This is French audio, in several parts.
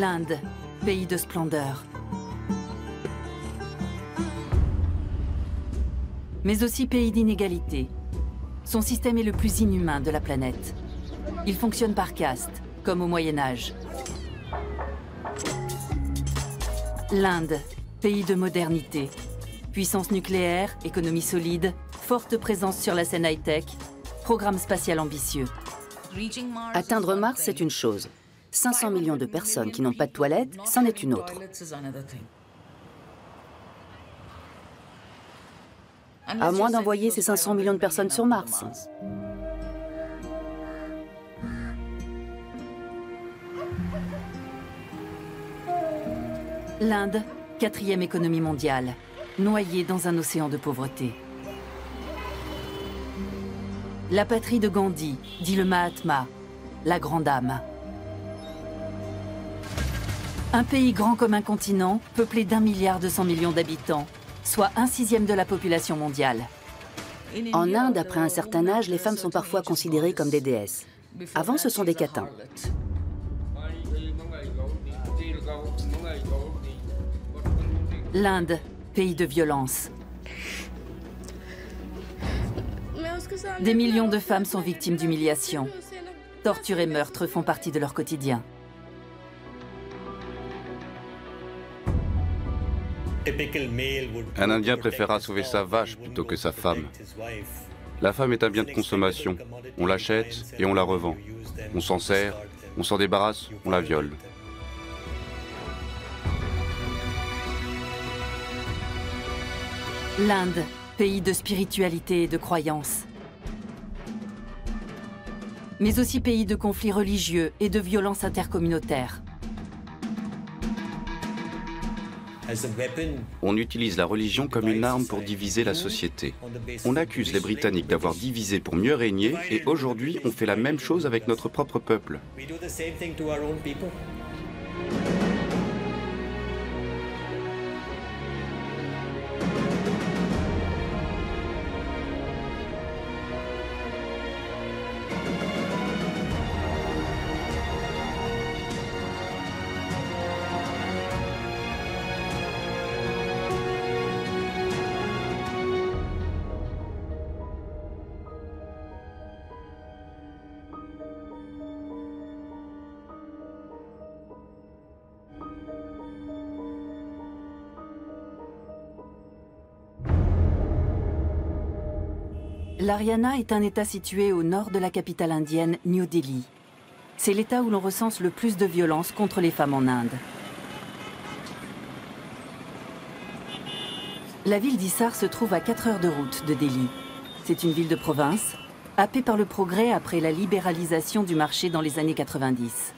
L'Inde, pays de splendeur. Mais aussi pays d'inégalité. Son système est le plus inhumain de la planète. Il fonctionne par caste, comme au Moyen-Âge. L'Inde, pays de modernité. Puissance nucléaire, économie solide, forte présence sur la scène high-tech, programme spatial ambitieux. Atteindre Mars, c'est une chose. 500 millions de personnes qui n'ont pas de toilettes, c'en est une autre. À moins d'envoyer ces 500 millions de personnes sur Mars. L'Inde, 4e économie mondiale, noyée dans un océan de pauvreté. La patrie de Gandhi, dit le Mahatma, la grande âme. Un pays grand comme un continent, peuplé d'1,2 milliard d'habitants, soit 1/6 de la population mondiale. En Inde, après un certain âge, les femmes sont parfois considérées comme des déesses. Avant, ce sont des catins. L'Inde, pays de violence. Des millions de femmes sont victimes d'humiliation. Torture et meurtres font partie de leur quotidien. Un Indien préférera sauver sa vache plutôt que sa femme. La femme est un bien de consommation. On l'achète et on la revend. On s'en sert, on s'en débarrasse, on la viole. L'Inde, pays de spiritualité et de croyance. Mais aussi pays de conflits religieux et de violences intercommunautaires. On utilise la religion comme une arme pour diviser la société. On accuse les Britanniques d'avoir divisé pour mieux régner et aujourd'hui on fait la même chose avec notre propre peuple. L'Haryana est un État situé au nord de la capitale indienne, New Delhi. C'est l'État où l'on recense le plus de violences contre les femmes en Inde. La ville d'Hisar se trouve à 4 heures de route de Delhi. C'est une ville de province, happée par le progrès après la libéralisation du marché dans les années 90.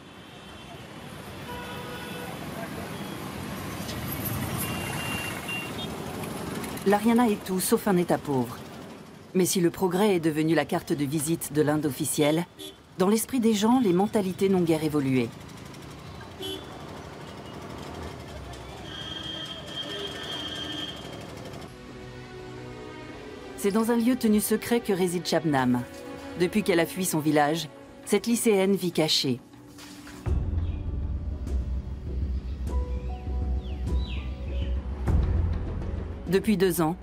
L'Haryana est tout sauf un État pauvre. Mais si le progrès est devenu la carte de visite de l'Inde officielle, dans l'esprit des gens, les mentalités n'ont guère évolué. C'est dans un lieu tenu secret que réside Shabnam. Depuis qu'elle a fui son village, cette lycéenne vit cachée. Depuis 2 ans,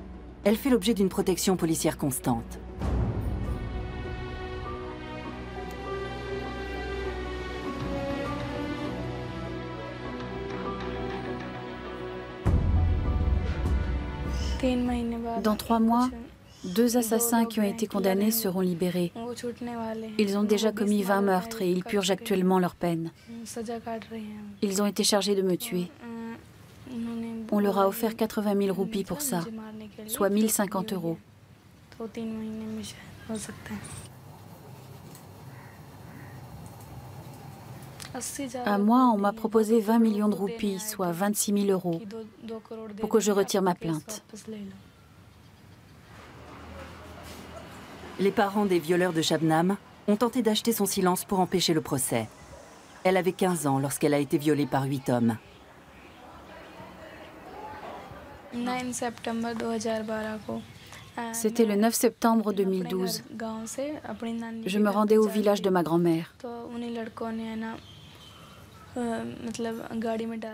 elle fait l'objet d'une protection policière constante. Dans 3 mois, 2 assassins qui ont été condamnés seront libérés. Ils ont déjà commis 20 meurtres et ils purgent actuellement leur peine. Ils ont été chargés de me tuer. On leur a offert 80 000 roupies pour ça, soit 1 050 €. À moi, on m'a proposé 20 millions de roupies, soit 26 000 €, pour que je retire ma plainte. Les parents des violeurs de Shabnam ont tenté d'acheter son silence pour empêcher le procès. Elle avait 15 ans lorsqu'elle a été violée par 8 hommes. C'était le 9 septembre 2012. Je me rendais au village de ma grand-mère.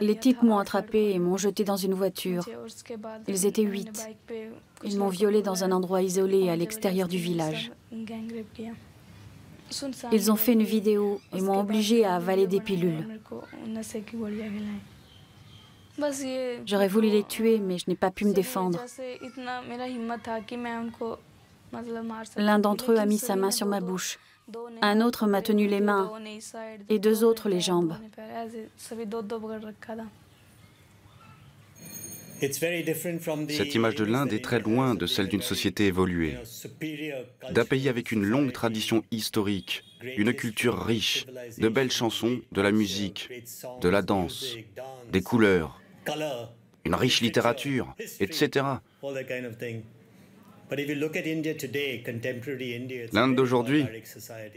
Les types m'ont attrapée et m'ont jetée dans une voiture. Ils étaient 8. Ils m'ont violée dans un endroit isolé à l'extérieur du village. Ils ont fait une vidéo et m'ont obligée à avaler des pilules. J'aurais voulu les tuer, mais je n'ai pas pu me défendre. L'un d'entre eux a mis sa main sur ma bouche. Un autre m'a tenu les mains et 2 autres les jambes. Cette image de l'Inde est très loin de celle d'une société évoluée, d'un pays avec une longue tradition historique, une culture riche, de belles chansons, de la musique, de la danse, des couleurs, une riche littérature, etc. L'Inde d'aujourd'hui,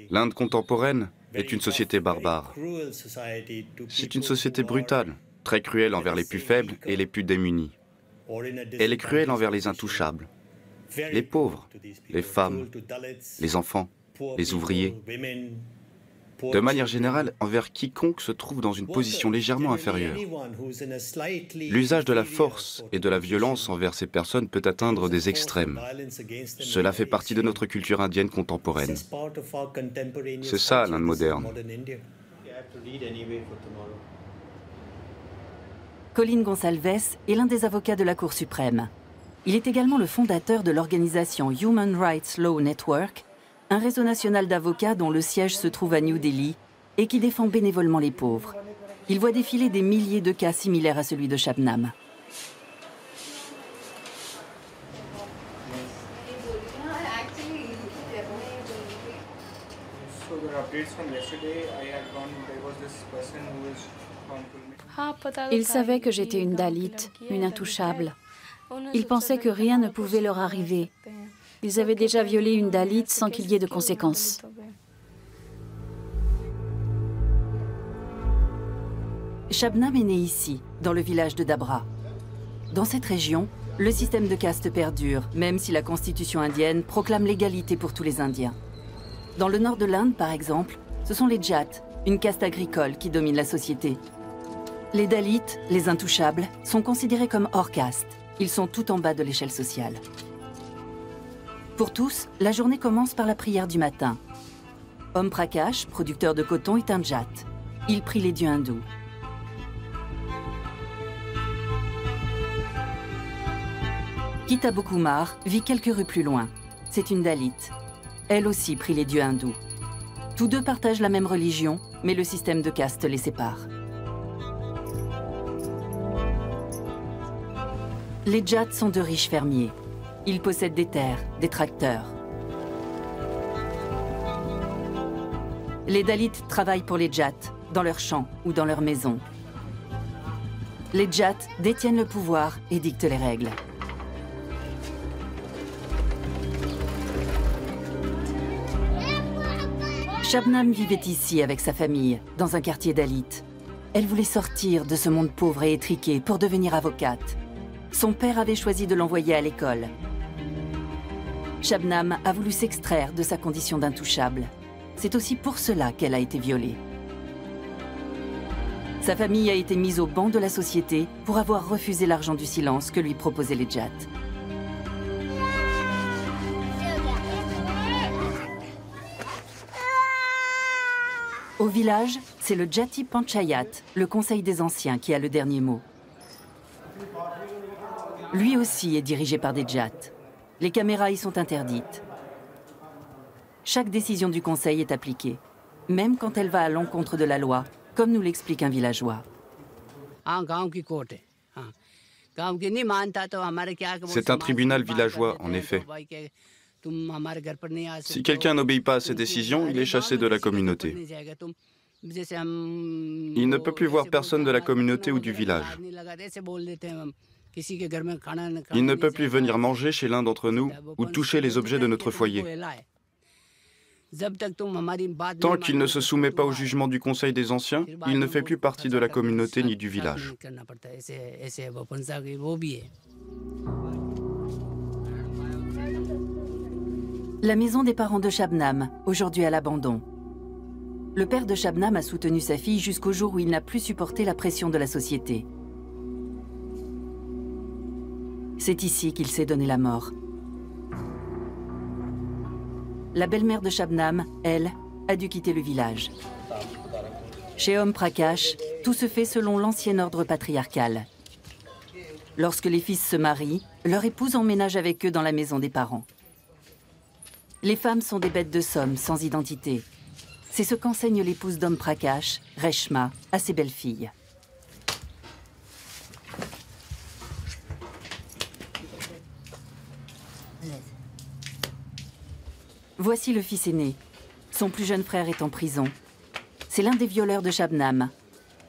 l'Inde contemporaine, est une société barbare. C'est une société brutale, très cruelle envers les plus faibles et les plus démunis. Elle est cruelle envers les intouchables, les pauvres, les femmes, les enfants, les ouvriers. De manière générale, envers quiconque se trouve dans une position légèrement inférieure. L'usage de la force et de la violence envers ces personnes peut atteindre des extrêmes. Cela fait partie de notre culture indienne contemporaine. C'est ça, l'Inde moderne. Colin Gonsalves est l'un des avocats de la Cour suprême. Il est également le fondateur de l'organisation Human Rights Law Network, un réseau national d'avocats dont le siège se trouve à New Delhi et qui défend bénévolement les pauvres. Il voit défiler des milliers de cas similaires à celui de Shabnam. Ils savaient que j'étais une Dalit, une intouchable. Ils pensaient que rien ne pouvait leur arriver. Ils avaient déjà violé une Dalit sans qu'il y ait de conséquences. Shabnam est né ici, dans le village de Dabra. Dans cette région, le système de caste perdure, même si la constitution indienne proclame l'égalité pour tous les Indiens. Dans le nord de l'Inde, par exemple, ce sont les Jats, une caste agricole qui domine la société. Les Dalits, les intouchables, sont considérés comme hors caste. Ils sont tout en bas de l'échelle sociale. Pour tous, la journée commence par la prière du matin. Om Prakash, producteur de coton, est un Jat. Il prie les dieux hindous. Kitabo Kumar vit quelques rues plus loin. C'est une Dalit. Elle aussi prie les dieux hindous. Tous deux partagent la même religion, mais le système de caste les sépare. Les Jats sont de riches fermiers. Ils possèdent des terres, des tracteurs. Les Dalits travaillent pour les Jats, dans leurs champs ou dans leurs maisons. Les Jats détiennent le pouvoir et dictent les règles. Shabnam vivait ici avec sa famille, dans un quartier Dalit. Elle voulait sortir de ce monde pauvre et étriqué pour devenir avocate. Son père avait choisi de l'envoyer à l'école. Shabnam a voulu s'extraire de sa condition d'intouchable. C'est aussi pour cela qu'elle a été violée. Sa famille a été mise au banc de la société pour avoir refusé l'argent du silence que lui proposaient les Jats. Au village, c'est le Jati Panchayat, le conseil des anciens, qui a le dernier mot. Lui aussi est dirigé par des Jats. Les caméras y sont interdites. Chaque décision du conseil est appliquée, même quand elle va à l'encontre de la loi, comme nous l'explique un villageois. C'est un tribunal villageois, en effet. Si quelqu'un n'obéit pas à ces décisions, il est chassé de la communauté. Il ne peut plus voir personne de la communauté ou du village. Il ne peut plus venir manger chez l'un d'entre nous ou toucher les objets de notre foyer. Tant qu'il ne se soumet pas au jugement du Conseil des Anciens, il ne fait plus partie de la communauté ni du village. La maison des parents de Shabnam, aujourd'hui à l'abandon. Le père de Shabnam a soutenu sa fille jusqu'au jour où il n'a plus supporté la pression de la société. C'est ici qu'il s'est donné la mort. La belle-mère de Shabnam, elle, a dû quitter le village. Chez Om Prakash, tout se fait selon l'ancien ordre patriarcal. Lorsque les fils se marient, leur épouse emménage avec eux dans la maison des parents. Les femmes sont des bêtes de somme, sans identité. C'est ce qu'enseigne l'épouse d'Om Prakash, Reshma, à ses belles-filles. Voici le fils aîné. Son plus jeune frère est en prison. C'est l'un des violeurs de Shabnam.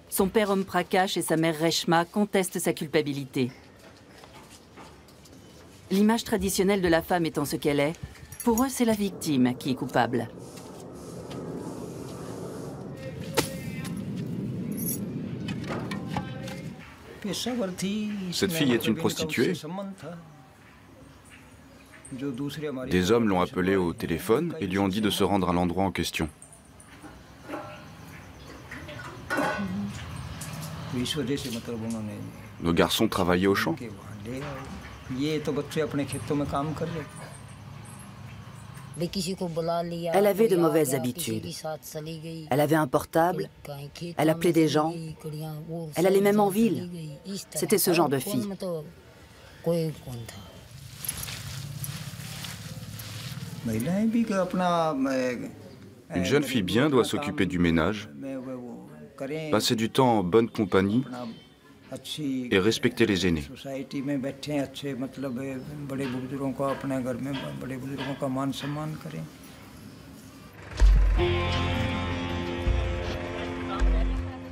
Son père Om Prakash et sa mère Reshma contestent sa culpabilité. L'image traditionnelle de la femme étant ce qu'elle est, pour eux, c'est la victime qui est coupable. Cette fille est une prostituée. Des hommes l'ont appelée au téléphone et lui ont dit de se rendre à l'endroit en question. Nos garçons travaillaient au champ. Elle avait de mauvaises habitudes. Elle avait un portable, elle appelait des gens, elle allait même en ville. C'était ce genre de fille. Une jeune fille bien doit s'occuper du ménage, passer du temps en bonne compagnie et respecter les aînés.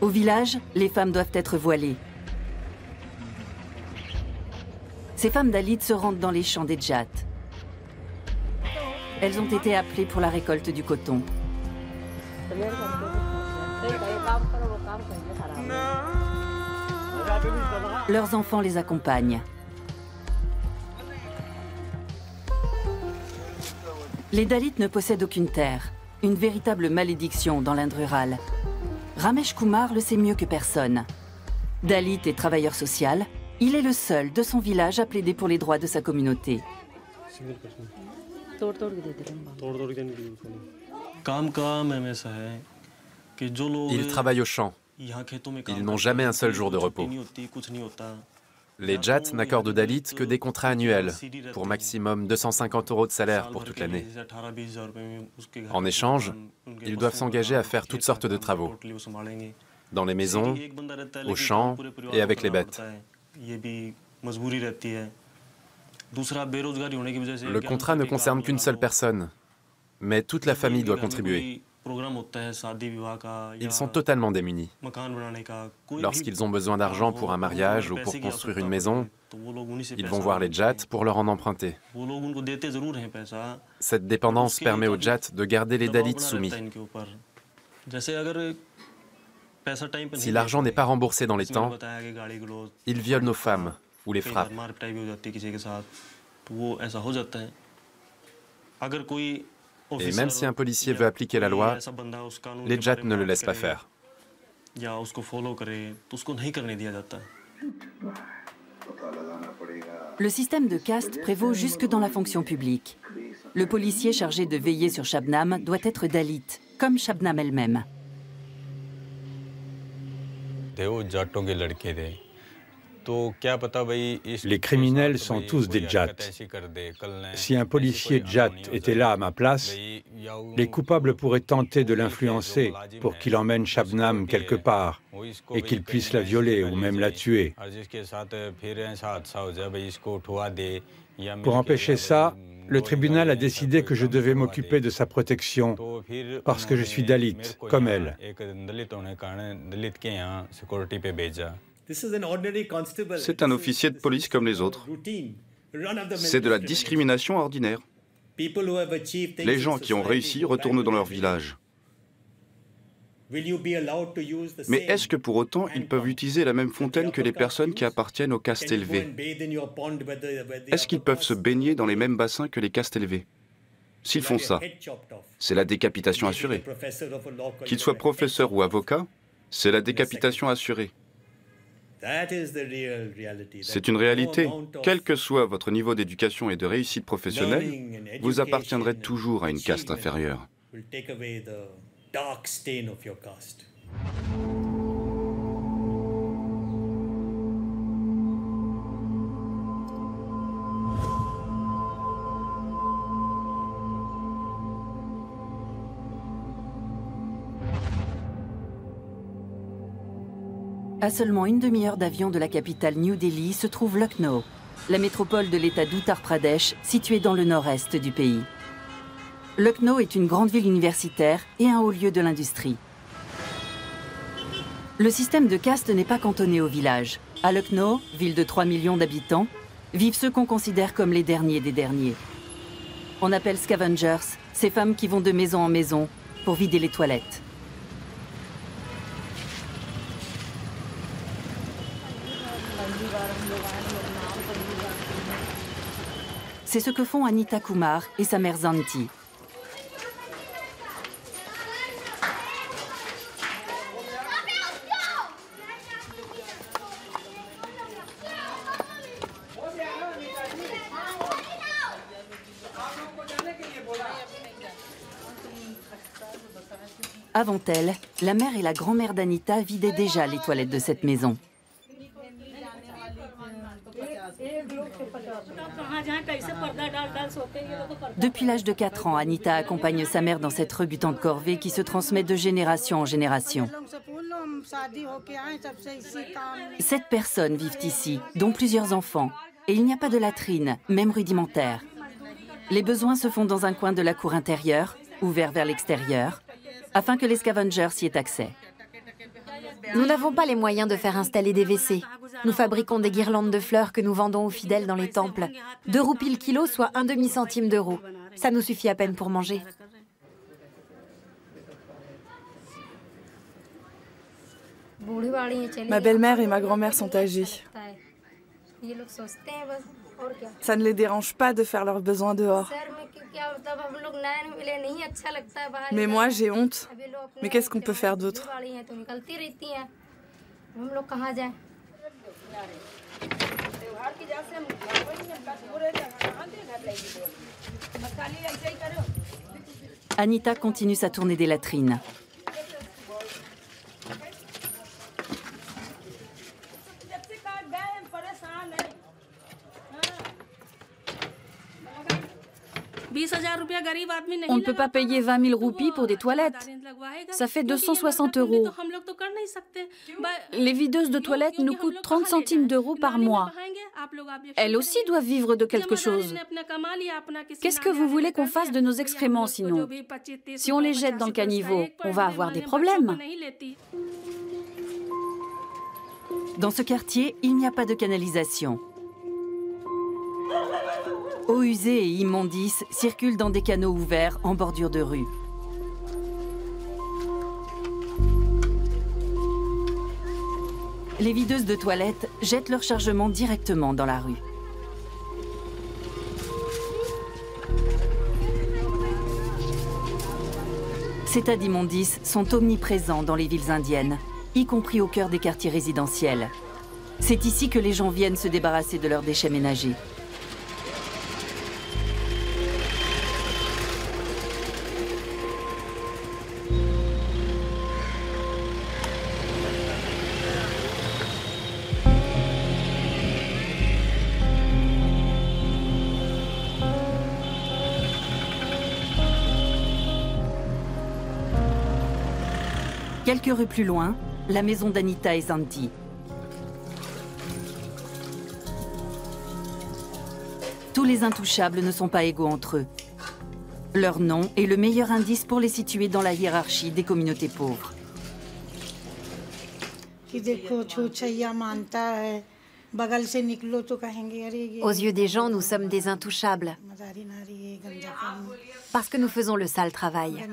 Au village, les femmes doivent être voilées. Ces femmes Dalits se rendent dans les champs des Jats. Elles ont été appelées pour la récolte du coton. Leurs enfants les accompagnent. Les Dalits ne possèdent aucune terre, une véritable malédiction dans l'Inde rurale. Ramesh Kumar le sait mieux que personne. Dalit et travailleur social, il est le seul de son village à plaider pour les droits de sa communauté. Ils travaillent au champ. Ils n'ont jamais un seul jour de repos. Les Jats n'accordent aux Dalits que des contrats annuels, pour maximum 250 € de salaire pour toute l'année. En échange, ils doivent s'engager à faire toutes sortes de travaux, dans les maisons, aux champs et avec les bêtes. Le contrat ne concerne qu'une seule personne, mais toute la famille doit contribuer. Ils sont totalement démunis. Lorsqu'ils ont besoin d'argent pour un mariage ou pour construire une maison, ils vont voir les Jats pour leur en emprunter. Cette dépendance permet aux Jats de garder les Dalits soumis. Si l'argent n'est pas remboursé dans les temps, ils violent nos femmes ou les frappent. Et même si un policier veut appliquer la loi, les Jats ne le laissent pas faire. Le système de caste prévaut jusque dans la fonction publique. Le policier chargé de veiller sur Shabnam doit être Dalit, comme Shabnam elle-même. Les criminels sont tous des Jats. Si un policier Jat était là à ma place, les coupables pourraient tenter de l'influencer pour qu'il emmène Shabnam quelque part et qu'il puisse la violer ou même la tuer. Pour empêcher ça, le tribunal a décidé que je devais m'occuper de sa protection parce que je suis Dalit, comme elle. C'est un officier de police comme les autres. C'est de la discrimination ordinaire. Les gens qui ont réussi retournent dans leur village. Mais est-ce que pour autant ils peuvent utiliser la même fontaine que les personnes qui appartiennent aux castes élevées? Est-ce qu'ils peuvent se baigner dans les mêmes bassins que les castes élevées? S'ils font ça, c'est la décapitation assurée. Qu'ils soient professeurs ou avocats, c'est la décapitation assurée. C'est une réalité. Quel que soit votre niveau d'éducation et de réussite professionnelle, vous appartiendrez toujours à une caste inférieure. À seulement une demi-heure d'avion de la capitale New Delhi se trouve Lucknow, la métropole de l'État d'Uttar Pradesh, située dans le nord-est du pays. Lucknow est une grande ville universitaire et un haut lieu de l'industrie. Le système de caste n'est pas cantonné au village. À Lucknow, ville de 3 millions d'habitants, vivent ceux qu'on considère comme les derniers des derniers. On appelle scavengers ces femmes qui vont de maison en maison pour vider les toilettes. C'est ce que font Anita Kumar et sa mère Zanti. Avant elle, la mère et la grand-mère d'Anita vidaient déjà les toilettes de cette maison. Depuis l'âge de 4 ans, Anita accompagne sa mère dans cette rebutante corvée qui se transmet de génération en génération. 7 personnes vivent ici, dont plusieurs enfants, et il n'y a pas de latrine, même rudimentaire. Les besoins se font dans un coin de la cour intérieure, ouvert vers l'extérieur, afin que les scavengers y aient accès. Nous n'avons pas les moyens de faire installer des WC. Nous fabriquons des guirlandes de fleurs que nous vendons aux fidèles dans les temples. 2 roupies le kilo, soit 1 demi-centime d'euro. Ça nous suffit à peine pour manger. Ma belle-mère et ma grand-mère sont âgées. Ça ne les dérange pas de faire leurs besoins dehors. Mais moi, j'ai honte. Mais qu'est-ce qu'on peut faire d'autre? Anita continue sa tournée des latrines. On ne peut pas payer 20 000 roupies pour des toilettes. Ça fait 260 €. Les videuses de toilettes nous coûtent 30 centimes d'euros par mois. Elles aussi doivent vivre de quelque chose. Qu'est-ce que vous voulez qu'on fasse de nos excréments sinon? Si on les jette dans le caniveau, on va avoir des problèmes. Dans ce quartier, il n'y a pas de canalisation. Eaux usées et immondices circulent dans des canaux ouverts en bordure de rue. Les videuses de toilettes jettent leur chargement directement dans la rue. Ces tas d'immondices sont omniprésents dans les villes indiennes, y compris au cœur des quartiers résidentiels. C'est ici que les gens viennent se débarrasser de leurs déchets ménagers. Quelques rues plus loin, la maison d'Anita et Zanti. Tous les intouchables ne sont pas égaux entre eux. Leur nom est le meilleur indice pour les situer dans la hiérarchie des communautés pauvres. Aux yeux des gens, nous sommes des intouchables. Parce que nous faisons le sale travail.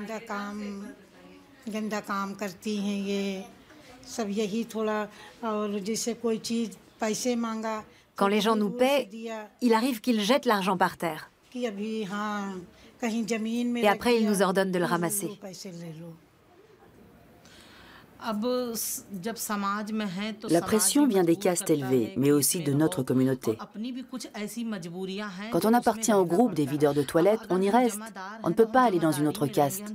Quand les gens nous paient, il arrive qu'ils jettent l'argent par terre. Et après, il nous ordonne de le ramasser. La pression vient des castes élevées, mais aussi de notre communauté. Quand on appartient au groupe des videurs de toilettes, on y reste. On ne peut pas aller dans une autre caste.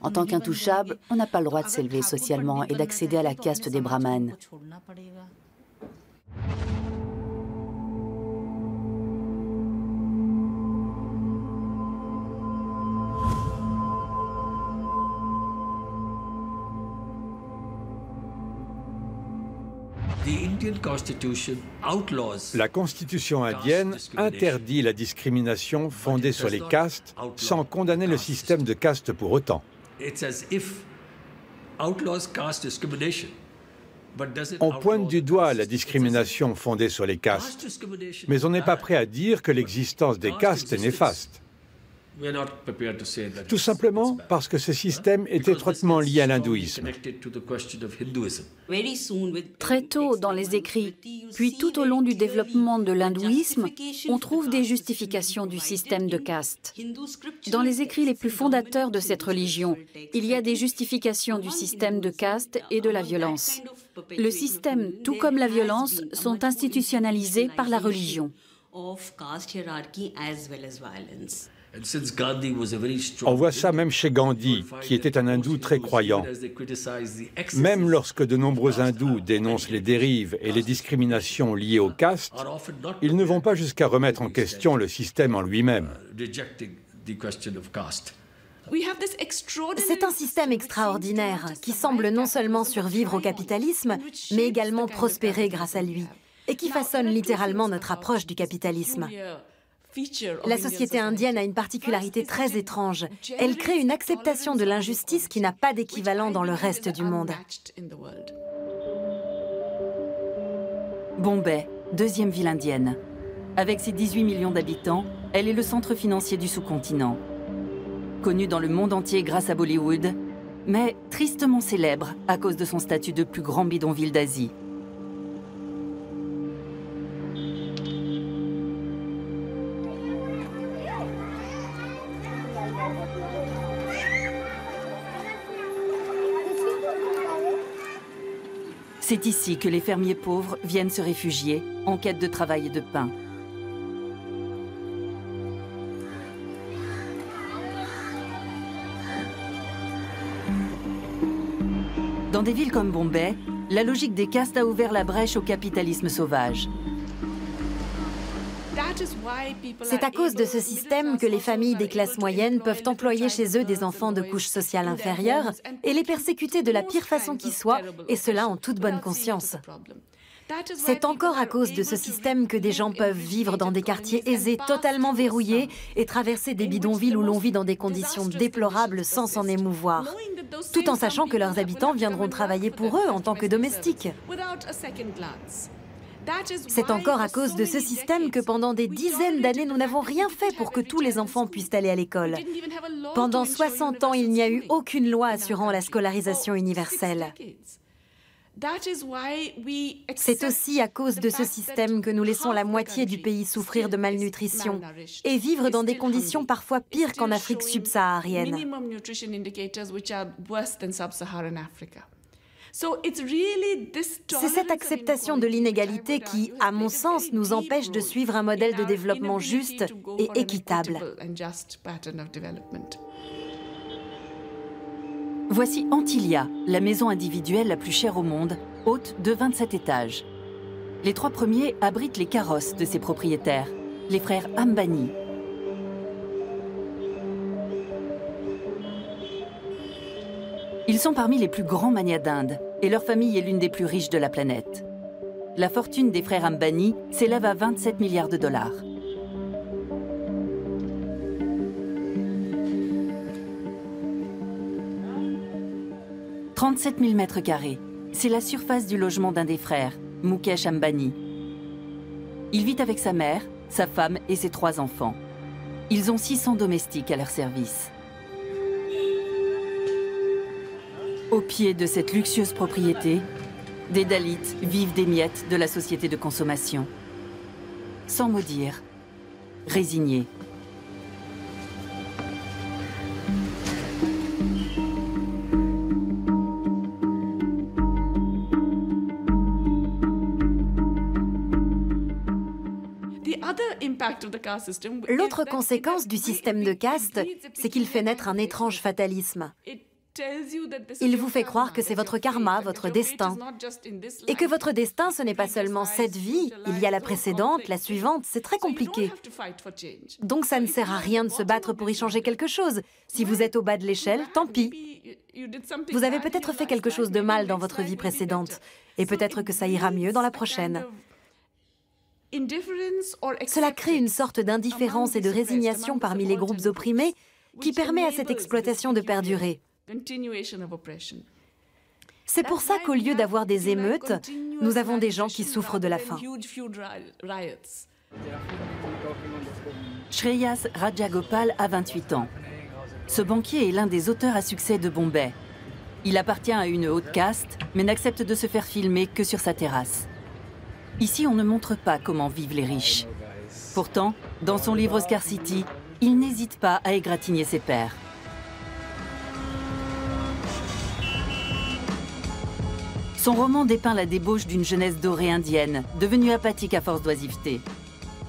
En tant qu'intouchable, on n'a pas le droit de s'élever socialement et d'accéder à la caste des brahmanes. La constitution indienne interdit la discrimination fondée sur les castes sans condamner le système de castes pour autant. On pointe du doigt la discrimination fondée sur les castes, mais on n'est pas prêt à dire que l'existence des castes est néfaste. Tout simplement parce que ce système est étroitement lié à l'hindouisme. Très tôt dans les écrits, puis tout au long du développement de l'hindouisme, on trouve des justifications du système de caste. Dans les écrits les plus fondateurs de cette religion, il y a des justifications du système de caste et de la violence. Le système, tout comme la violence, sont institutionnalisés par la religion. On voit ça même chez Gandhi, qui était un hindou très croyant. Même lorsque de nombreux hindous dénoncent les dérives et les discriminations liées aux castes, ils ne vont pas jusqu'à remettre en question le système en lui-même. C'est un système extraordinaire qui semble non seulement survivre au capitalisme, mais également prospérer grâce à lui, et qui façonne littéralement notre approche du capitalisme. La société indienne a une particularité très étrange. Elle crée une acceptation de l'injustice qui n'a pas d'équivalent dans le reste du monde. Bombay, deuxième ville indienne. Avec ses 18 millions d'habitants, elle est le centre financier du sous-continent. Connue dans le monde entier grâce à Bollywood, mais tristement célèbre à cause de son statut de plus grand bidonville d'Asie. C'est ici que les fermiers pauvres viennent se réfugier en quête de travail et de pain. Dans des villes comme Bombay, la logique des castes a ouvert la brèche au capitalisme sauvage. C'est à cause de ce système que les familles des classes moyennes peuvent employer chez eux des enfants de couche sociale inférieure et les persécuter de la pire façon qui soit, et cela en toute bonne conscience. C'est encore à cause de ce système que des gens peuvent vivre dans des quartiers aisés totalement verrouillés et traverser des bidonvilles où l'on vit dans des conditions déplorables sans s'en émouvoir, tout en sachant que leurs habitants viendront travailler pour eux en tant que domestiques. C'est encore à cause de ce système que pendant des dizaines d'années, nous n'avons rien fait pour que tous les enfants puissent aller à l'école. Pendant 60 ans, il n'y a eu aucune loi assurant la scolarisation universelle. C'est aussi à cause de ce système que nous laissons la moitié du pays souffrir de malnutrition et vivre dans des conditions parfois pires qu'en Afrique subsaharienne. C'est cette acceptation de l'inégalité qui, à mon sens, nous empêche de suivre un modèle de développement juste et équitable. Voici Antilia, la maison individuelle la plus chère au monde, haute de 27 étages. Les 3 premiers abritent les carrosses de ses propriétaires, les frères Ambani. Ils sont parmi les plus grands magnats d'Inde et leur famille est l'une des plus riches de la planète. La fortune des frères Ambani s'élève à 27 milliards de dollars. « 37 000 mètres carrés, c'est la surface du logement d'un des frères, Mukesh Ambani. Il vit avec sa mère, sa femme et ses 3 enfants. Ils ont 600 domestiques à leur service. Au pied de cette luxueuse propriété, des Dalits vivent des miettes de la société de consommation. Sans mot dire, résignés. L'autre conséquence du système de caste, c'est qu'il fait naître un étrange fatalisme. Il vous fait croire que c'est votre karma, votre destin. Et que votre destin, ce n'est pas seulement cette vie, il y a la précédente, la suivante, c'est très compliqué. Donc ça ne sert à rien de se battre pour y changer quelque chose. Si vous êtes au bas de l'échelle, tant pis. Vous avez peut-être fait quelque chose de mal dans votre vie précédente, et peut-être que ça ira mieux dans la prochaine. Cela crée une sorte d'indifférence et de résignation parmi les groupes opprimés qui permet à cette exploitation de perdurer. C'est pour ça qu'au lieu d'avoir des émeutes, nous avons des gens qui souffrent de la faim. Shreyas Rajagopal a 28 ans. Ce banquier est l'un des auteurs à succès de Bombay. Il appartient à une haute caste, mais n'accepte de se faire filmer que sur sa terrasse. Ici, on ne montre pas comment vivent les riches. Pourtant, dans son livre Scarcity, il n'hésite pas à égratigner ses pairs. Son roman dépeint la débauche d'une jeunesse dorée indienne, devenue apathique à force d'oisiveté.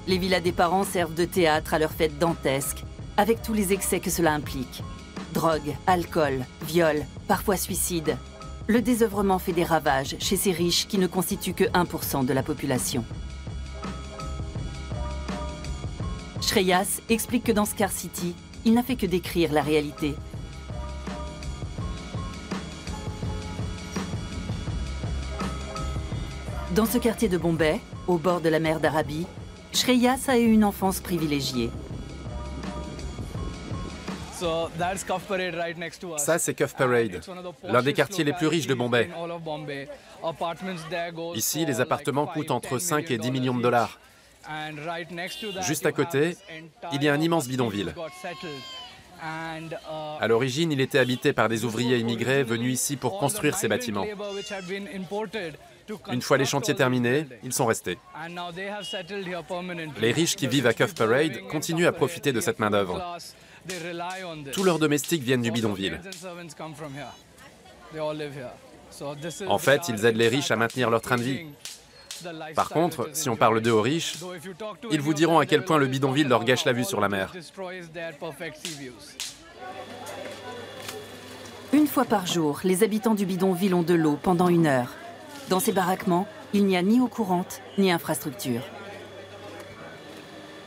Les villas des parents servent de théâtre à leurs fêtes dantesques, avec tous les excès que cela implique. Drogue, alcool, viol, parfois suicide. Le désœuvrement fait des ravages chez ces riches qui ne constituent que 1% de la population. Shreyas explique que dans Scarcity, il n'a fait que décrire la réalité. Dans ce quartier de Bombay, au bord de la mer d'Arabie, Shreyas a eu une enfance privilégiée. Ça, c'est Cuff Parade, l'un des quartiers les plus riches de Bombay. Ici, les appartements coûtent entre 5 et 10 millions de dollars. Juste à côté, il y a un immense bidonville. À l'origine, il était habité par des ouvriers immigrés venus ici pour construire ces bâtiments. Une fois les chantiers terminés, ils sont restés. Les riches qui vivent à Cuff Parade continuent à profiter de cette main-d'œuvre. Tous leurs domestiques viennent du bidonville. En fait, ils aident les riches à maintenir leur train de vie. Par contre, si on parle d'eux aux riches, ils vous diront à quel point le bidonville leur gâche la vue sur la mer. Une fois par jour, les habitants du bidonville ont de l'eau pendant 1 heure. Dans ces baraquements, il n'y a ni eau courante, ni infrastructure.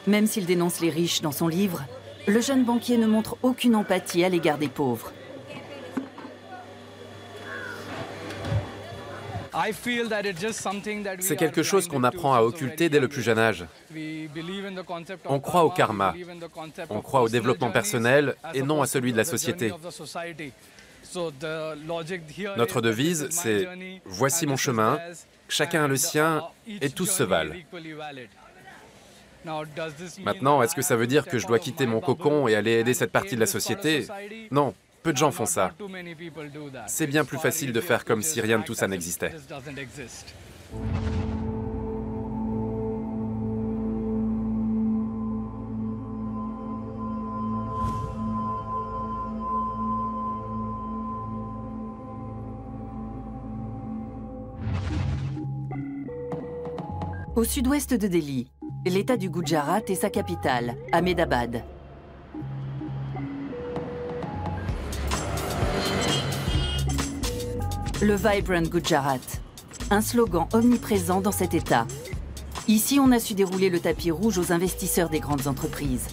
Même s'il dénonce les riches dans son livre, le jeune banquier ne montre aucune empathie à l'égard des pauvres. C'est quelque chose qu'on apprend à occulter dès le plus jeune âge. On croit au karma, on croit au développement personnel et non à celui de la société. Notre devise, c'est « Voici mon chemin, chacun a le sien et tous se valent ». Maintenant, est-ce que ça veut dire que je dois quitter mon cocon et aller aider cette partie de la société? Non, peu de gens font ça. C'est bien plus facile de faire comme si rien de tout ça n'existait. Au sud-ouest de Delhi, l'État du Gujarat et sa capitale, Ahmedabad. Le Vibrant Gujarat, un slogan omniprésent dans cet État. Ici, on a su dérouler le tapis rouge aux investisseurs des grandes entreprises.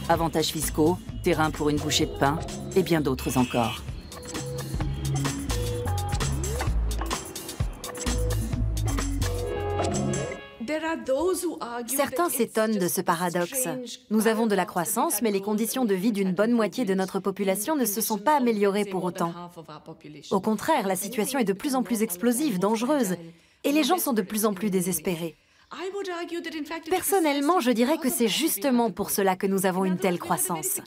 Avantages fiscaux, terrain pour une bouchée de pain et bien d'autres encore. Certains s'étonnent de ce paradoxe. Nous avons de la croissance, mais les conditions de vie d'une bonne moitié de notre population ne se sont pas améliorées pour autant. Au contraire, la situation est de plus en plus explosive, dangereuse, et les gens sont de plus en plus désespérés. Personnellement, je dirais que c'est justement pour cela que nous avons une telle croissance.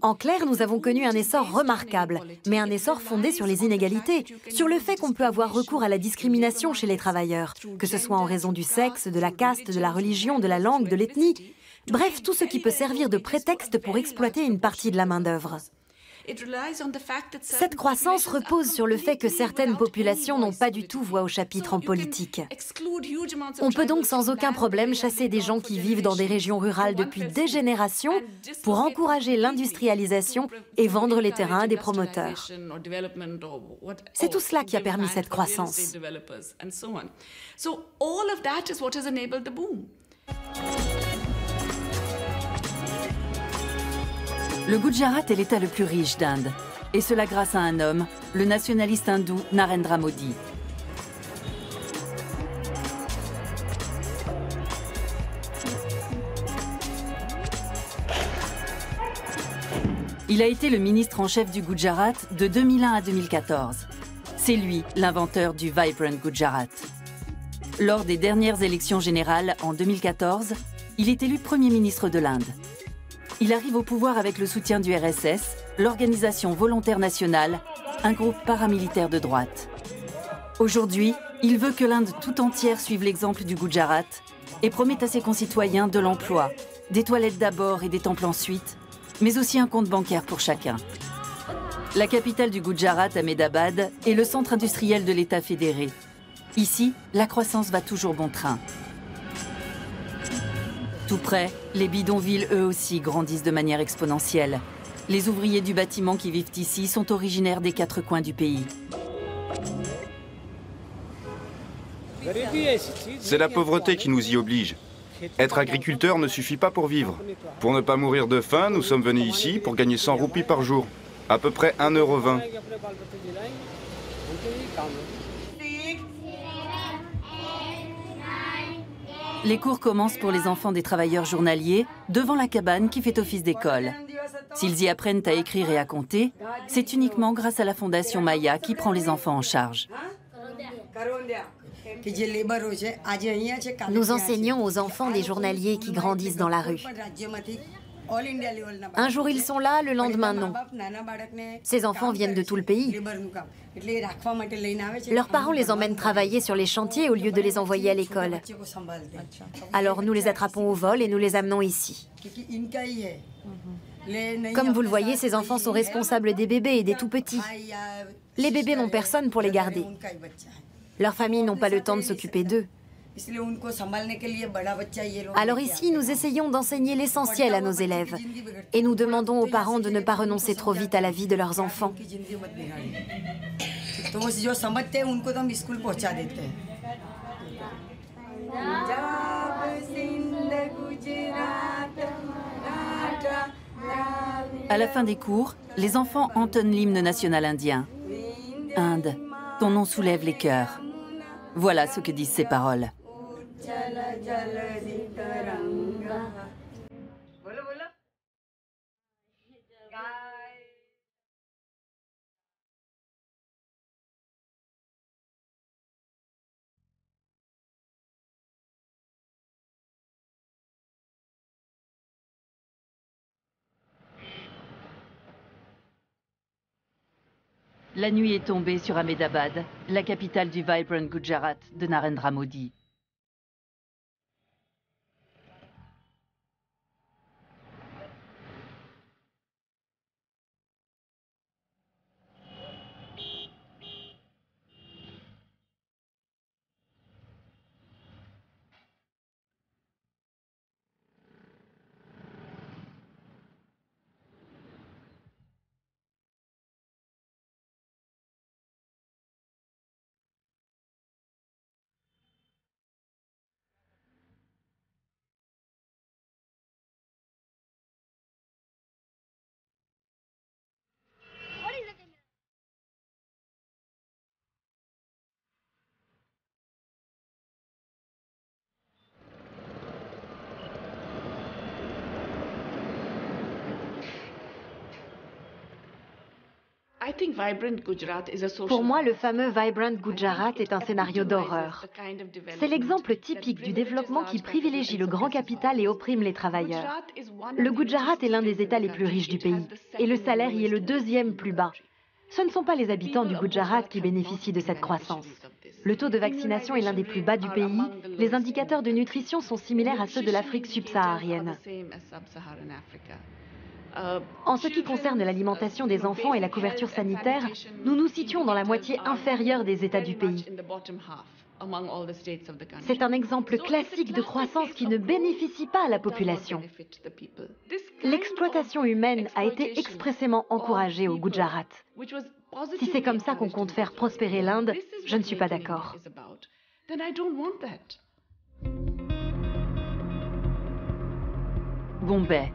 En clair, nous avons connu un essor remarquable, mais un essor fondé sur les inégalités, sur le fait qu'on peut avoir recours à la discrimination chez les travailleurs, que ce soit en raison du sexe, de la caste, de la religion, de la langue, de l'ethnie, bref, tout ce qui peut servir de prétexte pour exploiter une partie de la main-d'œuvre. Cette croissance repose sur le fait que certaines populations n'ont pas du tout voix au chapitre en politique. On peut donc sans aucun problème chasser des gens qui vivent dans des régions rurales depuis des générations pour encourager l'industrialisation et vendre les terrains à des promoteurs. C'est tout cela qui a permis cette croissance. Le Gujarat est l'État le plus riche d'Inde, et cela grâce à un homme, le nationaliste hindou Narendra Modi. Il a été le ministre en chef du Gujarat de 2001 à 2014. C'est lui, l'inventeur du Vibrant Gujarat. Lors des dernières élections générales en 2014, il est élu Premier ministre de l'Inde. Il arrive au pouvoir avec le soutien du RSS, l'Organisation volontaire nationale, un groupe paramilitaire de droite. Aujourd'hui, il veut que l'Inde tout entière suive l'exemple du Gujarat et promet à ses concitoyens de l'emploi, des toilettes d'abord et des temples ensuite, mais aussi un compte bancaire pour chacun. La capitale du Gujarat, Ahmedabad, est le centre industriel de l'État fédéré. Ici, la croissance va toujours bon train. Tout près, les bidonvilles, eux aussi, grandissent de manière exponentielle. Les ouvriers du bâtiment qui vivent ici sont originaires des 4 coins du pays. C'est la pauvreté qui nous y oblige. Être agriculteur ne suffit pas pour vivre. Pour ne pas mourir de faim, nous sommes venus ici pour gagner 100 roupies par jour, à peu près 1,20 €. Les cours commencent pour les enfants des travailleurs journaliers devant la cabane qui fait office d'école. S'ils y apprennent à écrire et à compter, c'est uniquement grâce à la Fondation Maya qui prend les enfants en charge. Nous enseignons aux enfants des journaliers qui grandissent dans la rue. Un jour ils sont là, le lendemain non. Ces enfants viennent de tout le pays. Leurs parents les emmènent travailler sur les chantiers au lieu de les envoyer à l'école. Alors nous les attrapons au vol et nous les amenons ici. Comme vous le voyez, ces enfants sont responsables des bébés et des tout-petits. Les bébés n'ont personne pour les garder. Leurs familles n'ont pas le temps de s'occuper d'eux. Alors ici, nous essayons d'enseigner l'essentiel à nos élèves et nous demandons aux parents de ne pas renoncer trop vite à la vie de leurs enfants. À la fin des cours, les enfants entonnent l'hymne national indien. Inde, ton nom soulève les cœurs. Voilà ce que disent ces paroles. La nuit est tombée sur Ahmedabad, la capitale du Vibrant Gujarat de Narendra Modi. Pour moi, le fameux Vibrant Gujarat est un scénario d'horreur. C'est l'exemple typique du développement qui privilégie le grand capital et opprime les travailleurs. Le Gujarat est l'un des États les plus riches du pays et le salaire y est le 2e plus bas. Ce ne sont pas les habitants du Gujarat qui bénéficient de cette croissance. Le taux de vaccination est l'un des plus bas du pays. Les indicateurs de nutrition sont similaires à ceux de l'Afrique subsaharienne. En ce qui concerne l'alimentation des enfants et la couverture sanitaire, nous nous situons dans la moitié inférieure des États du pays. C'est un exemple classique de croissance qui ne bénéficie pas à la population. L'exploitation humaine a été expressément encouragée au Gujarat. Si c'est comme ça qu'on compte faire prospérer l'Inde, je ne suis pas d'accord. Bombay.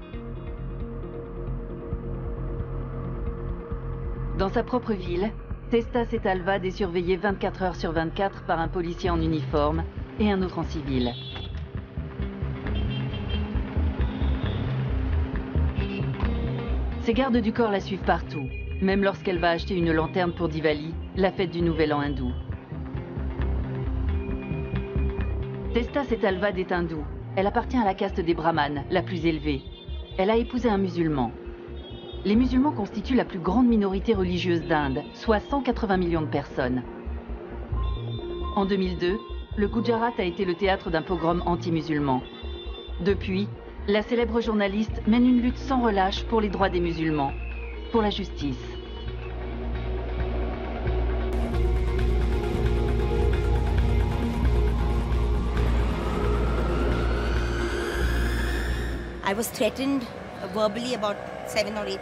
Dans sa propre ville, Testa Setalvad est surveillé 24 heures sur 24 par un policier en uniforme et un autre en civil. Ses gardes du corps la suivent partout, même lorsqu'elle va acheter une lanterne pour Diwali, la fête du Nouvel An hindou. Testa Setalvad est hindoue. Elle appartient à la caste des brahmanes, la plus élevée. Elle a épousé un musulman. Les musulmans constituent la plus grande minorité religieuse d'Inde, soit 180 millions de personnes. En 2002, le Gujarat a été le théâtre d'un pogrom anti-musulman. Depuis, la célèbre journaliste mène une lutte sans relâche pour les droits des musulmans, pour la justice.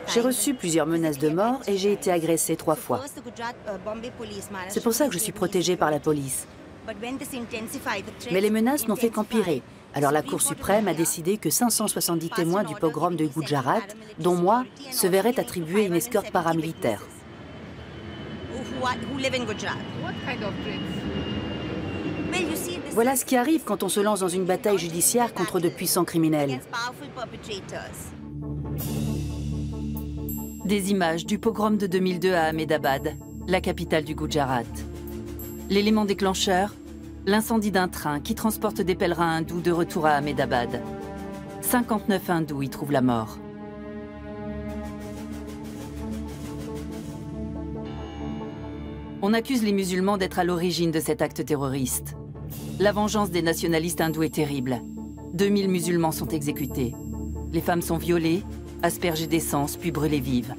J'ai reçu plusieurs menaces de mort et j'ai été agressée 3 fois. C'est pour ça que je suis protégée par la police. Mais les menaces n'ont fait qu'empirer. Alors la Cour suprême a décidé que 570 témoins du pogrom de Gujarat, dont moi, se verraient attribuer une escorte paramilitaire. Voilà ce qui arrive quand on se lance dans une bataille judiciaire contre de puissants criminels. Des images du pogrom de 2002 à Ahmedabad, la capitale du Gujarat. L'élément déclencheur, l'incendie d'un train qui transporte des pèlerins hindous de retour à Ahmedabad. 59 hindous y trouvent la mort. On accuse les musulmans d'être à l'origine de cet acte terroriste. La vengeance des nationalistes hindous est terrible. 2000 musulmans sont exécutés. Les femmes sont violées, aspergées d'essence, puis brûlées vives.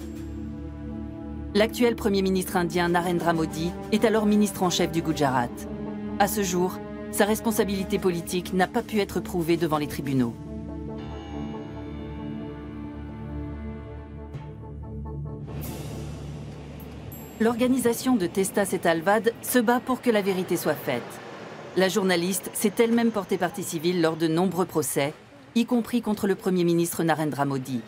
L'actuel Premier ministre indien Narendra Modi est alors ministre en chef du Gujarat. À ce jour, sa responsabilité politique n'a pas pu être prouvée devant les tribunaux. L'organisation de Testa Setalvad se bat pour que la vérité soit faite. La journaliste s'est elle-même portée partie civile lors de nombreux procès, y compris contre le Premier ministre Narendra Modi.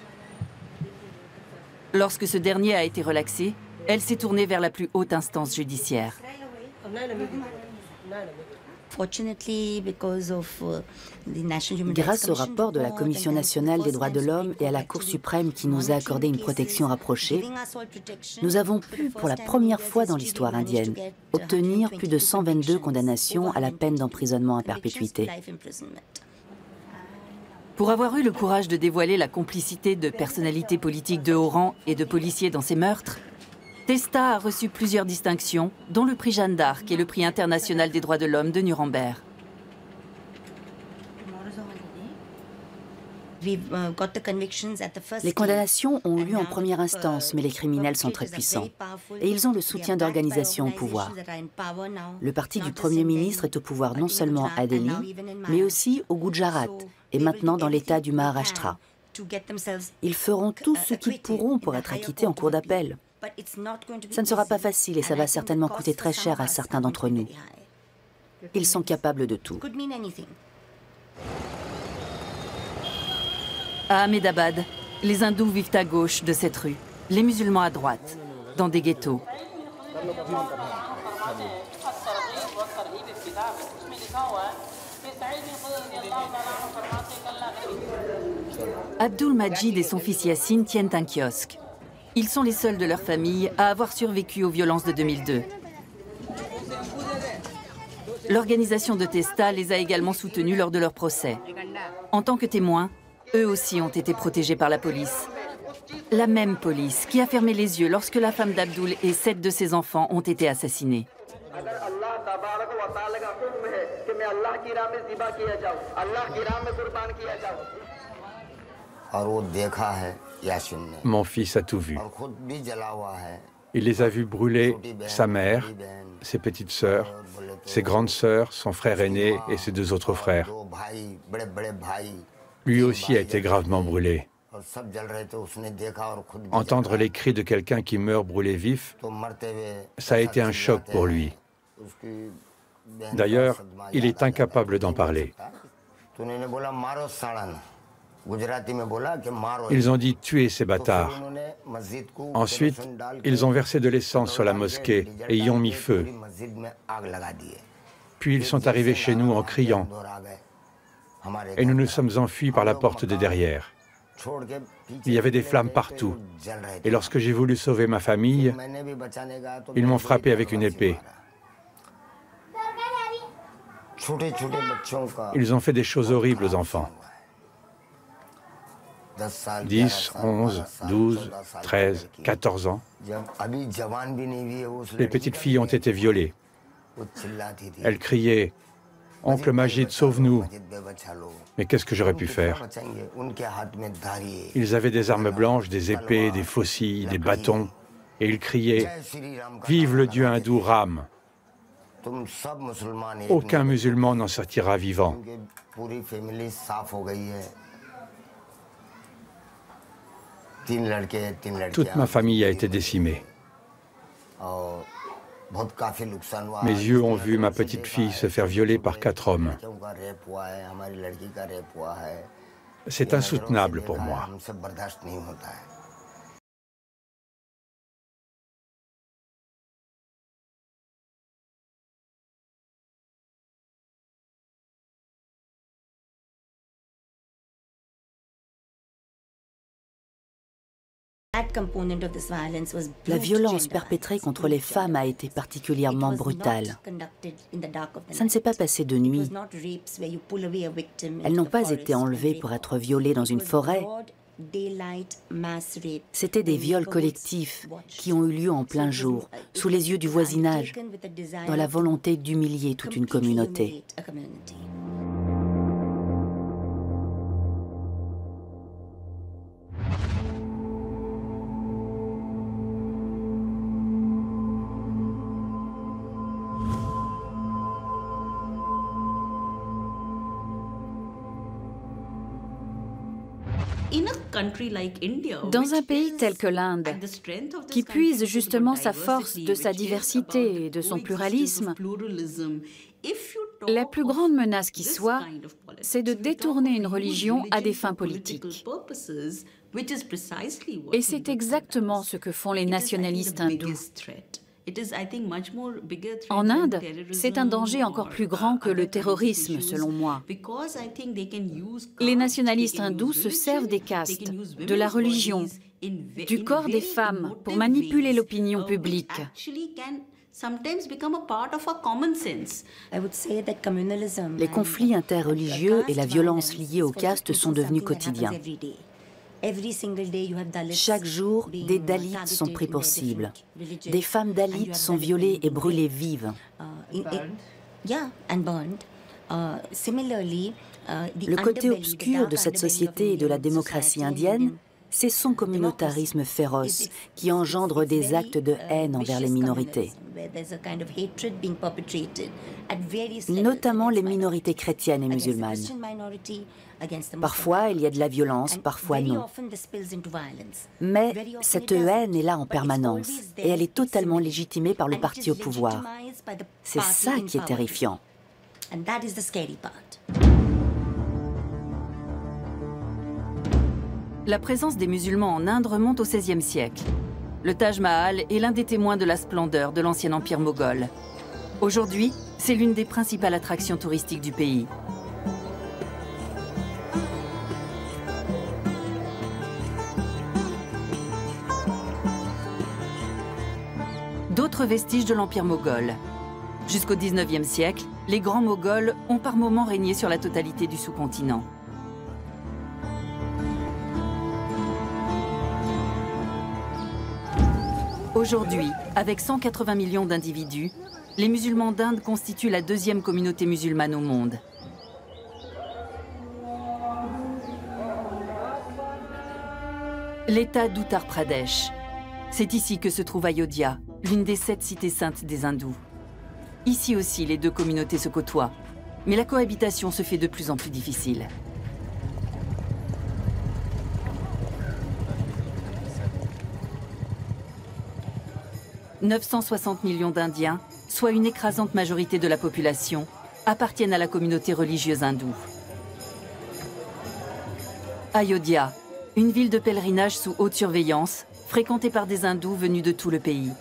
Lorsque ce dernier a été relaxé, elle s'est tournée vers la plus haute instance judiciaire. Grâce au rapport de la Commission nationale des droits de l'homme et à la Cour suprême qui nous a accordé une protection rapprochée, nous avons pu, pour la première fois dans l'histoire indienne, obtenir plus de 122 condamnations à la peine d'emprisonnement à perpétuité. Pour avoir eu le courage de dévoiler la complicité de personnalités politiques de haut rang et de policiers dans ces meurtres, Testa a reçu plusieurs distinctions, dont le prix Jeanne d'Arc et le prix international des droits de l'homme de Nuremberg. Les condamnations ont eu lieu en première instance, mais les criminels sont très puissants. Et ils ont le soutien d'organisations au pouvoir. Le parti du Premier ministre est au pouvoir non seulement à Delhi, mais aussi au Gujarat, et maintenant dans l'État du Maharashtra. Ils feront tout ce qu'ils pourront pour être acquittés en cour d'appel. Ça ne sera pas facile et ça va certainement coûter très cher à certains d'entre nous. Ils sont capables de tout. À Ahmedabad, les hindous vivent à gauche de cette rue, les musulmans à droite, dans des ghettos. Abdul Majid et son fils Yassine tiennent un kiosque. Ils sont les seuls de leur famille à avoir survécu aux violences de 2002. L'organisation de Testa les a également soutenus lors de leur procès. En tant que témoins, eux aussi ont été protégés par la police. La même police qui a fermé les yeux lorsque la femme d'Abdul et 7 de ses enfants ont été assassinés. Mon fils a tout vu. Il les a vus brûler sa mère, ses petites sœurs, ses grandes sœurs, son frère aîné et ses 2 autres frères. Lui aussi a été gravement brûlé. Entendre les cris de quelqu'un qui meurt brûlé vif, ça a été un choc pour lui. D'ailleurs, il est incapable d'en parler. Ils ont dit « tuez ces bâtards ». Ensuite, ils ont versé de l'essence sur la mosquée et y ont mis feu. Puis ils sont arrivés chez nous en criant. Et nous nous sommes enfuis par la porte de derrière. Il y avait des flammes partout. Et lorsque j'ai voulu sauver ma famille, ils m'ont frappé avec une épée. Ils ont fait des choses horribles aux enfants. 10, 11, 12, 13, 14 ans. Les petites filles ont été violées. Elles criaient « Oncle Majid, sauve-nous !» Mais qu'est-ce que j'aurais pu faire? Ils avaient des armes blanches, des épées, des faucilles, des bâtons. Et ils criaient « Vive le Dieu hindou Ram !» Aucun musulman n'en sortira vivant. Toute ma famille a été décimée. Mes yeux ont vu ma petite fille se faire violer par 4 hommes. C'est insoutenable pour moi. La violence perpétrée contre les femmes a été particulièrement brutale. Ça ne s'est pas passé de nuit. Elles n'ont pas été enlevées pour être violées dans une forêt. C'étaient des viols collectifs qui ont eu lieu en plein jour, sous les yeux du voisinage, dans la volonté d'humilier toute une communauté. Dans un pays tel que l'Inde, qui puise justement sa force de sa diversité et de son pluralisme, la plus grande menace qui soit, c'est de détourner une religion à des fins politiques. Et c'est exactement ce que font les nationalistes hindous. En Inde, c'est un danger encore plus grand que le terrorisme, selon moi. Les nationalistes hindous se servent des castes, de la religion, du corps des femmes pour manipuler l'opinion publique. Les conflits interreligieux et la violence liée aux castes sont devenus quotidiens. Chaque jour, des Dalits sont pris pour cible. Des femmes Dalits sont violées et brûlées vives. Le côté obscur de cette société et de la démocratie indienne, c'est son communautarisme féroce qui engendre des actes de haine envers les minorités. Notamment les minorités chrétiennes et musulmanes. Parfois, il y a de la violence, parfois non. Mais cette haine est là en permanence et elle est totalement légitimée par le parti au pouvoir. C'est ça qui est terrifiant. La présence des musulmans en Inde remonte au XVIe siècle. Le Taj Mahal est l'un des témoins de la splendeur de l'ancien empire moghol. Aujourd'hui, c'est l'une des principales attractions touristiques du pays. D'autres vestiges de l'empire moghol. Jusqu'au XIXe siècle, les grands Moghols ont par moments régné sur la totalité du sous-continent. Aujourd'hui, avec 180 millions d'individus, les musulmans d'Inde constituent la deuxième communauté musulmane au monde. L'État d'Uttar Pradesh. C'est ici que se trouve Ayodhya, l'une des 7 cités saintes des hindous. Ici aussi, les deux communautés se côtoient, mais la cohabitation se fait de plus en plus difficile. « 960 millions d'Indiens, soit une écrasante majorité de la population, appartiennent à la communauté religieuse hindoue. Ayodhya, une ville de pèlerinage sous haute surveillance, fréquentée par des hindous venus de tout le pays.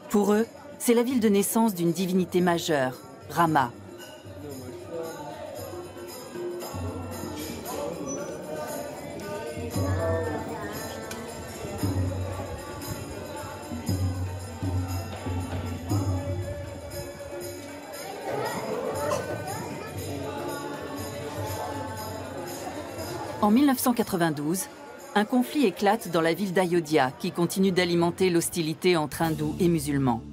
Pour eux, c'est la ville de naissance d'une divinité majeure, Rama. En 1992, un conflit éclate dans la ville d'Ayodhya qui continue d'alimenter l'hostilité entre hindous et musulmans.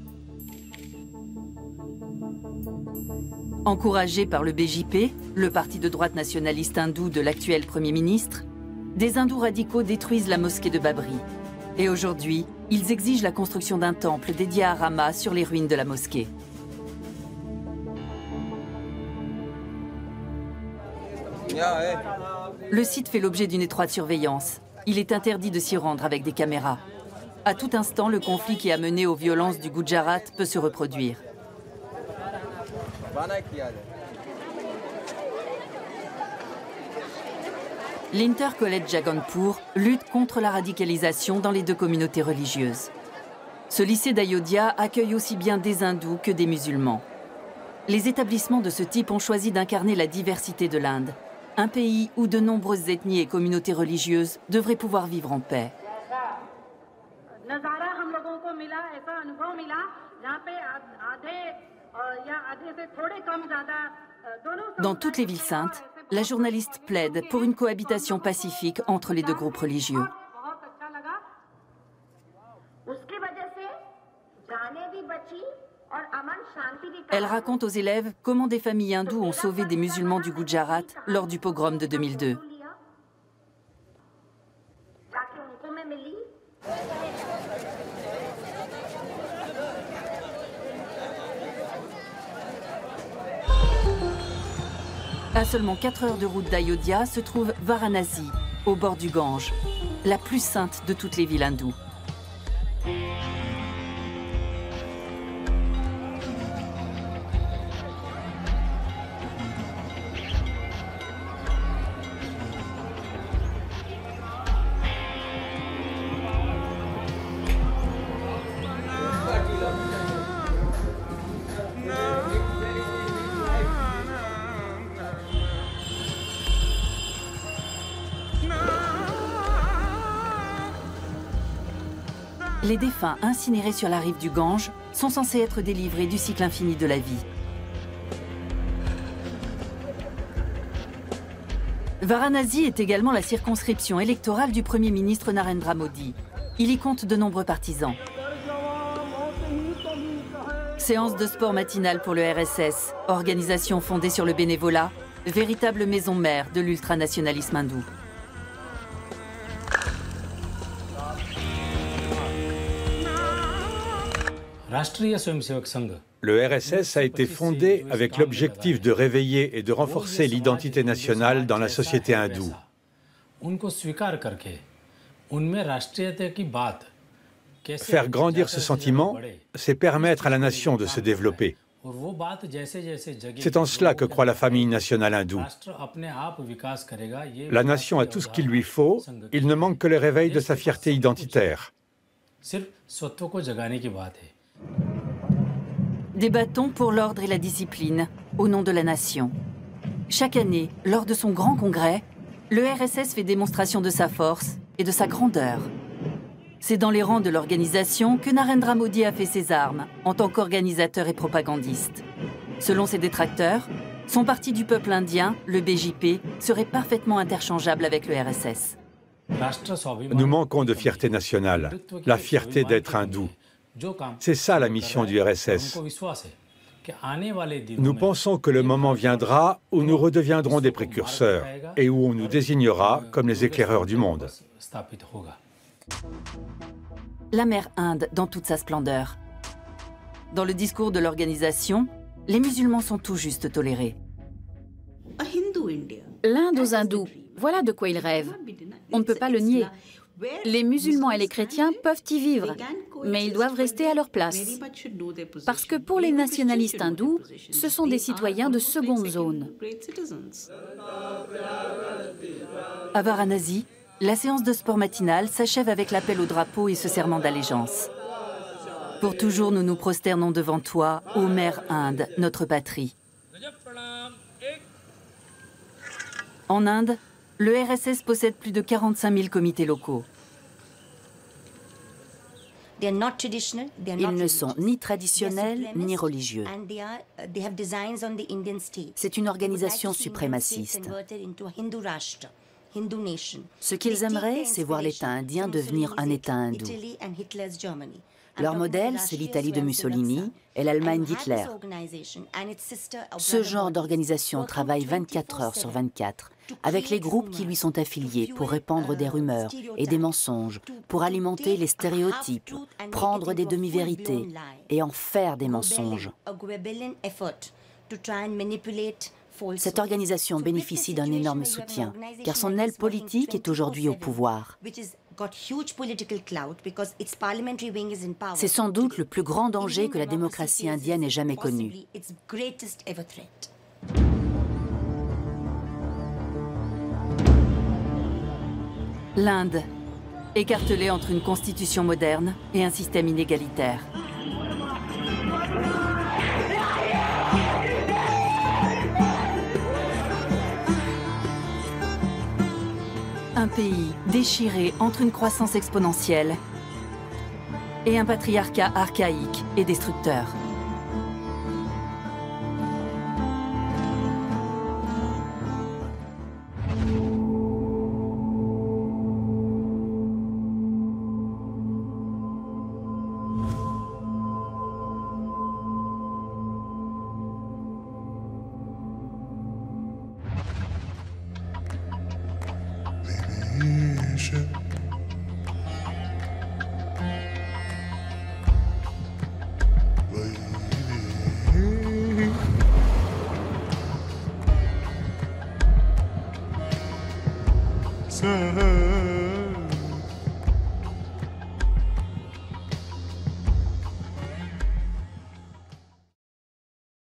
Encouragés par le BJP, le parti de droite nationaliste hindou de l'actuel Premier ministre, des hindous radicaux détruisent la mosquée de Babri. Et aujourd'hui, ils exigent la construction d'un temple dédié à Rama sur les ruines de la mosquée. Le site fait l'objet d'une étroite surveillance. Il est interdit de s'y rendre avec des caméras. À tout instant, le conflit qui a mené aux violences du Gujarat peut se reproduire. L'Inter College Jaganpur lutte contre la radicalisation dans les deux communautés religieuses. Ce lycée d'Ayodhya accueille aussi bien des hindous que des musulmans. Les établissements de ce type ont choisi d'incarner la diversité de l'Inde, un pays où de nombreuses ethnies et communautés religieuses devraient pouvoir vivre en paix. Dans toutes les villes saintes, la journaliste plaide pour une cohabitation pacifique entre les deux groupes religieux. Elle raconte aux élèves comment des familles hindoues ont sauvé des musulmans du Gujarat lors du pogrom de 2002. À seulement 4 heures de route d'Ayodhya se trouve Varanasi, au bord du Gange, la plus sainte de toutes les villes hindoues. Les défunts incinérés sur la rive du Gange sont censés être délivrés du cycle infini de la vie. Varanasi est également la circonscription électorale du Premier ministre Narendra Modi. Il y compte de nombreux partisans. Séance de sport matinale pour le RSS, organisation fondée sur le bénévolat, véritable maison mère de l'ultranationalisme hindou. Le RSS a été fondé avec l'objectif de réveiller et de renforcer l'identité nationale dans la société hindoue. Faire grandir ce sentiment, c'est permettre à la nation de se développer. C'est en cela que croit la famille nationale hindoue. La nation a tout ce qu'il lui faut, il ne manque que le réveil de sa fierté identitaire. Des bâtons pour l'ordre et la discipline, au nom de la nation. Chaque année, lors de son grand congrès, le RSS fait démonstration de sa force et de sa grandeur. C'est dans les rangs de l'organisation que Narendra Modi a fait ses armes, en tant qu'organisateur et propagandiste. Selon ses détracteurs, son parti du peuple indien, le BJP, serait parfaitement interchangeable avec le RSS. Nous manquons de fierté nationale, la fierté d'être hindou. C'est ça la mission du RSS. Nous pensons que le moment viendra où nous redeviendrons des précurseurs et où on nous désignera comme les éclaireurs du monde. La mer Inde dans toute sa splendeur. Dans le discours de l'organisation, les musulmans sont tout juste tolérés. L'Inde aux hindous, voilà de quoi ils rêvent. On ne peut pas le nier. Les musulmans et les chrétiens peuvent y vivre, mais ils doivent rester à leur place. Parce que pour les nationalistes hindous, ce sont des citoyens de seconde zone. À Varanasi, la séance de sport matinale s'achève avec l'appel au drapeau et ce serment d'allégeance. Pour toujours, nous nous prosternons devant toi, ô mère Inde, notre patrie. En Inde, le RSS possède plus de 45 000 comités locaux. Ils ne sont ni traditionnels ni religieux. C'est une organisation suprémaciste. Ce qu'ils aimeraient, c'est voir l'État indien devenir un État hindou. Leur modèle, c'est l'Italie de Mussolini et l'Allemagne d'Hitler. Ce genre d'organisation travaille 24 heures sur 24 avec les groupes qui lui sont affiliés pour répandre des rumeurs et des mensonges, pour alimenter les stéréotypes, prendre des demi-vérités et en faire des mensonges. Cette organisation bénéficie d'un énorme soutien, car son aile politique est aujourd'hui au pouvoir. C'est sans doute le plus grand danger que la démocratie indienne ait jamais connu. L'Inde, écartelée entre une constitution moderne et un système inégalitaire. Un pays déchiré entre une croissance exponentielle et un patriarcat archaïque et destructeur. Sir